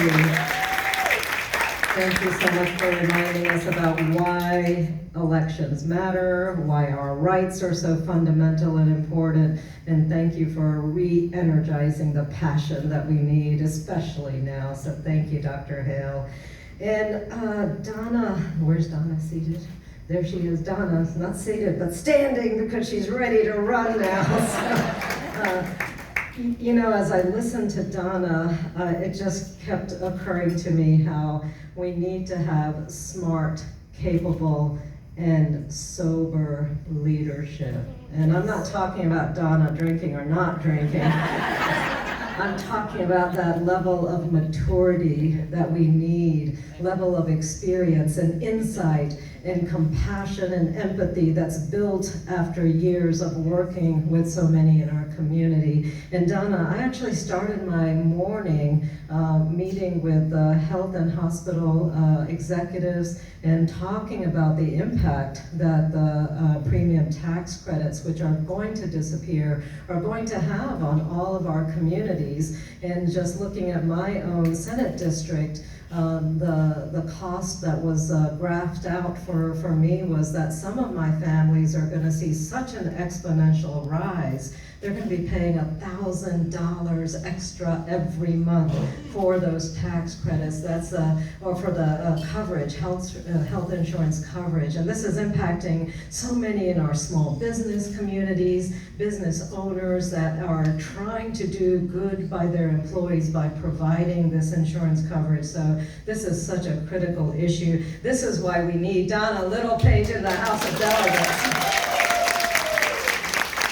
you. Thank you so much for reminding us about why elections matter, why our rights are so fundamental and important, and thank you for re-energizing the passion that we need, especially now. So thank you, Dr. Hale. And Donna, where's Donna seated? There she is. Donna's not seated, but standing because she's ready to run now. So, you know, as I listened to Donna, it just kept occurring to me how we need to have smart, capable, and sober leadership. And I'm not talking about Donna drinking or not drinking. I'm talking about that level of maturity that we need, level of experience and insight and compassion and empathy that's built after years of working with so many in our community. And Donna, I actually started my morning meeting with health and hospital executives and talking about the impact that the premium tax credits, which are going to disappear, are going to have on all of our communities. And just looking at my own Senate district, the cost that was graphed out for me was that some of my families are going to see such an exponential rise. They're going to be paying $1,000 extra every month for those tax credits. That's or for the coverage, health insurance coverage. And this is impacting so many in our small business communities, business owners that are trying to do good by their employees by providing this insurance coverage. So this is such a critical issue. This is why we need Donna Littlepage in the House of Delegates.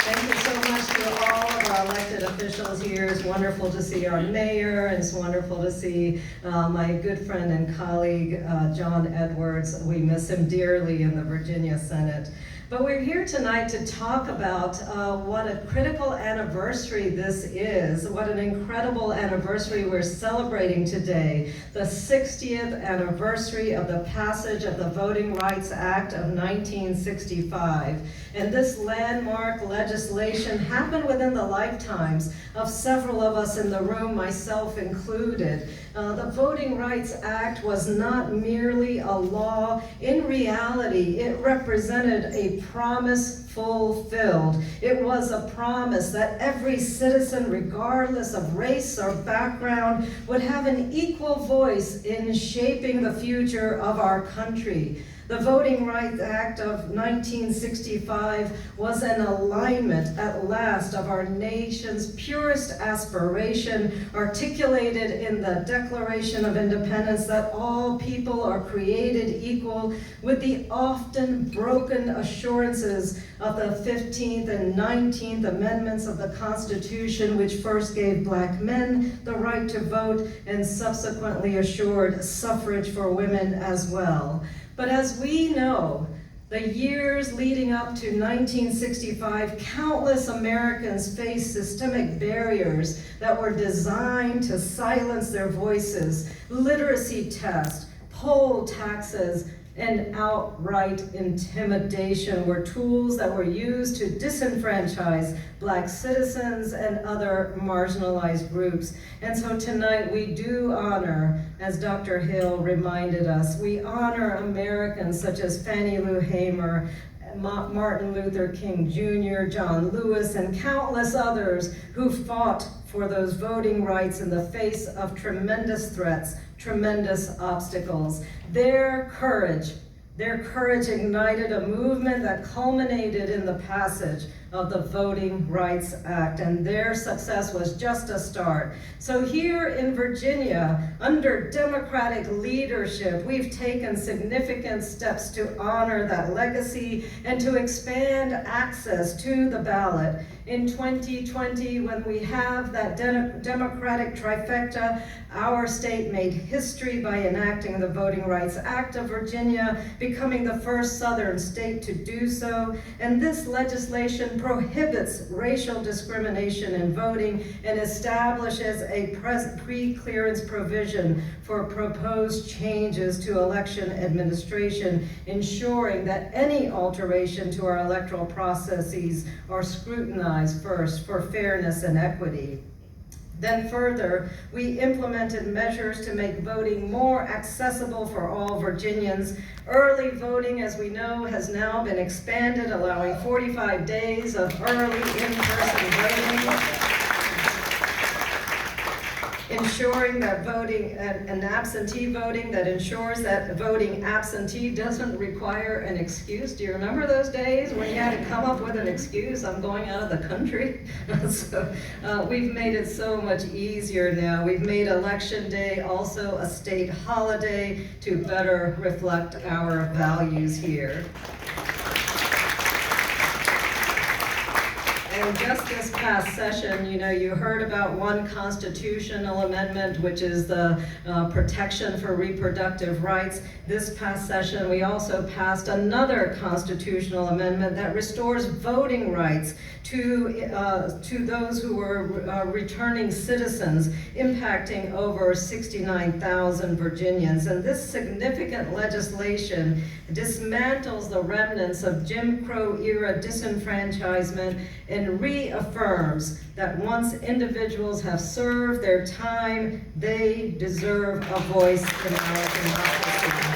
Thank you so much to all of our elected officials here. It's wonderful to see our mayor, and it's wonderful to see my good friend and colleague, John Edwards. We miss him dearly in the Virginia Senate. But we're here tonight to talk about what a critical anniversary this is, what an incredible anniversary we're celebrating today, the 60th anniversary of the passage of the Voting Rights Act of 1965. And this landmark legislation happened within the lifetimes of several of us in the room, myself included. The Voting Rights Act was not merely a law. In reality, it represented a promise fulfilled. It was a promise that every citizen, regardless of race or background, would have an equal voice in shaping the future of our country. The Voting Rights Act of 1965 was an alignment at last of our nation's purest aspiration, articulated in the Declaration of Independence that all people are created equal, with the often broken assurances of the 15th and 19th Amendments of the Constitution, which first gave Black men the right to vote and subsequently assured suffrage for women as well. But as we know, the years leading up to 1965, countless Americans faced systemic barriers that were designed to silence their voices. Literacy tests, poll taxes, and outright intimidation were tools that were used to disenfranchise Black citizens and other marginalized groups. And so tonight we do honor, as Dr. Hill reminded us, we honor Americans such as Fannie Lou Hamer, Martin Luther King Jr., John Lewis, and countless others who fought for those voting rights in the face of tremendous threats, tremendous obstacles. Their courage ignited a movement that culminated in the passage of the Voting Rights Act, and their success was just a start. So here in Virginia, under Democratic leadership, we've taken significant steps to honor that legacy and to expand access to the ballot. In 2020, when we have that Democratic trifecta, our state made history by enacting the Voting Rights Act of Virginia, becoming the first Southern state to do so. And this legislation prohibits racial discrimination in voting and establishes a pre-clearance provision for proposed changes to election administration, ensuring that any alteration to our electoral processes are scrutinized first for fairness and equity. Then further, we implemented measures to make voting more accessible for all Virginians. Early voting, as we know, has now been expanded, allowing 45 days of early in-person voting, ensuring that voting and absentee voting that ensures that voting absentee doesn't require an excuse. Do you remember those days when you had to come up with an excuse? I'm going out of the country. So we've made it so much easier now. We've made Election Day also a state holiday to better reflect our values here. And just this past session, you heard about one constitutional amendment, which is the protection for reproductive rights. This past session, we also passed another constitutional amendment that restores voting rights to those who were returning citizens, impacting over 69,000 Virginians. And this significant legislation dismantles the remnants of Jim Crow era disenfranchisement and reaffirms that once individuals have served their time, they deserve a voice in our democracy.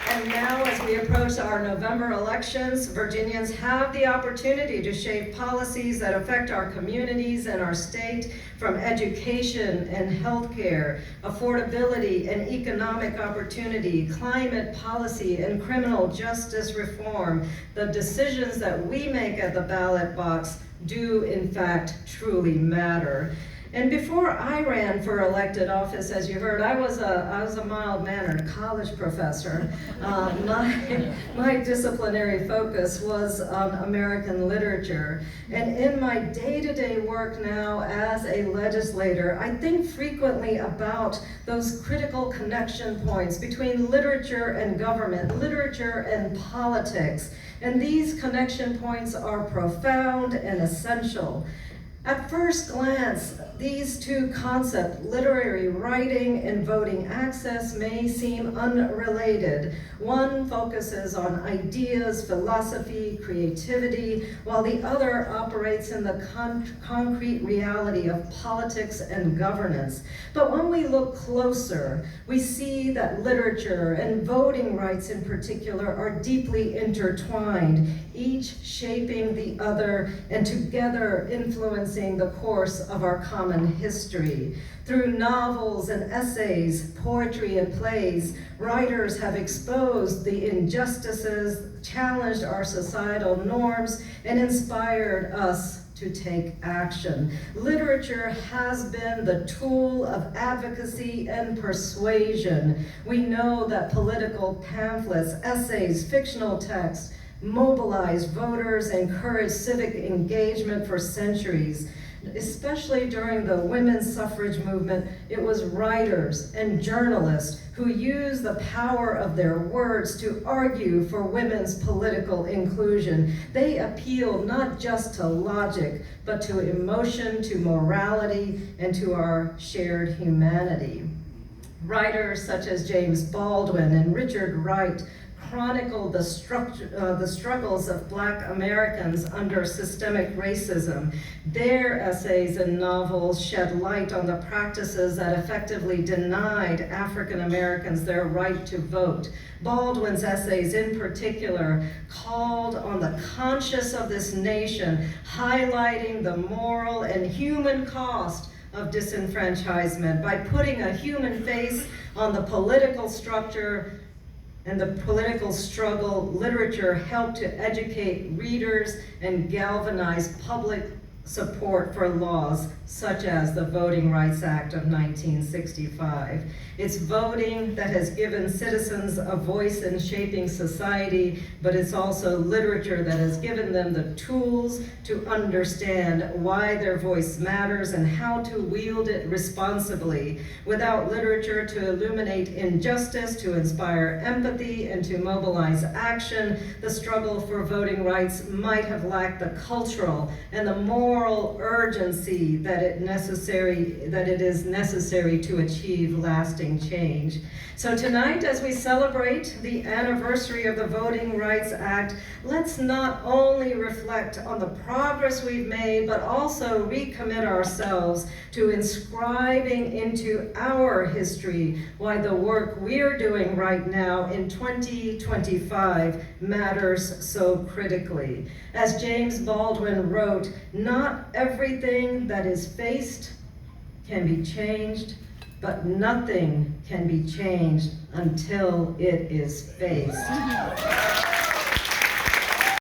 And now, as we approach our November elections, Virginians have the opportunity to shape policies that affect our communities and our state, from education and healthcare, affordability and economic opportunity, climate policy and criminal justice reform. The decisions that we make at the ballot box do, in fact, truly matter. And before I ran for elected office, as you heard, I was a mild-mannered college professor. My disciplinary focus was on American literature. And in my day-to-day work now as a legislator, I think frequently about those critical connection points between literature and government, literature and politics. And these connection points are profound and essential. At first glance, these two concepts, literary writing and voting access, may seem unrelated. One focuses on ideas, philosophy, creativity, while the other operates in the concrete reality of politics and governance. But when we look closer, we see that literature and voting rights in particular are deeply intertwined, each shaping the other and together influencing the course of our common history. Through novels and essays, poetry and plays, writers have exposed the injustices, challenged our societal norms, and inspired us to take action. Literature has been the tool of advocacy and persuasion. We know that political pamphlets, essays, fictional texts, mobilized voters, encouraged civic engagement for centuries. Especially during the women's suffrage movement, it was writers and journalists who used the power of their words to argue for women's political inclusion. They appealed not just to logic, but to emotion, to morality, and to our shared humanity. Writers such as James Baldwin and Richard Wright chronicled the struggles of Black Americans under systemic racism. Their essays and novels shed light on the practices that effectively denied African Americans their right to vote. Baldwin's essays in particular called on the conscience of this nation, highlighting the moral and human cost of disenfranchisement by putting a human face on the political structure and the political struggle. Literature helped to educate readers and galvanize public support for laws such as the Voting Rights Act of 1965. It's voting that has given citizens a voice in shaping society, but it's also literature that has given them the tools to understand why their voice matters and how to wield it responsibly. Without literature to illuminate injustice, to inspire empathy, and to mobilize action, the struggle for voting rights might have lacked the cultural and the moral moral urgency that it is necessary to achieve lasting change. So tonight, as we celebrate the anniversary of the Voting Rights Act, let's not only reflect on the progress we've made, but also recommit ourselves to inscribing into our history why the work we're doing right now in 2025 matters so critically. As James Baldwin wrote, "Not everything that is faced can be changed, but nothing can be changed until it is faced."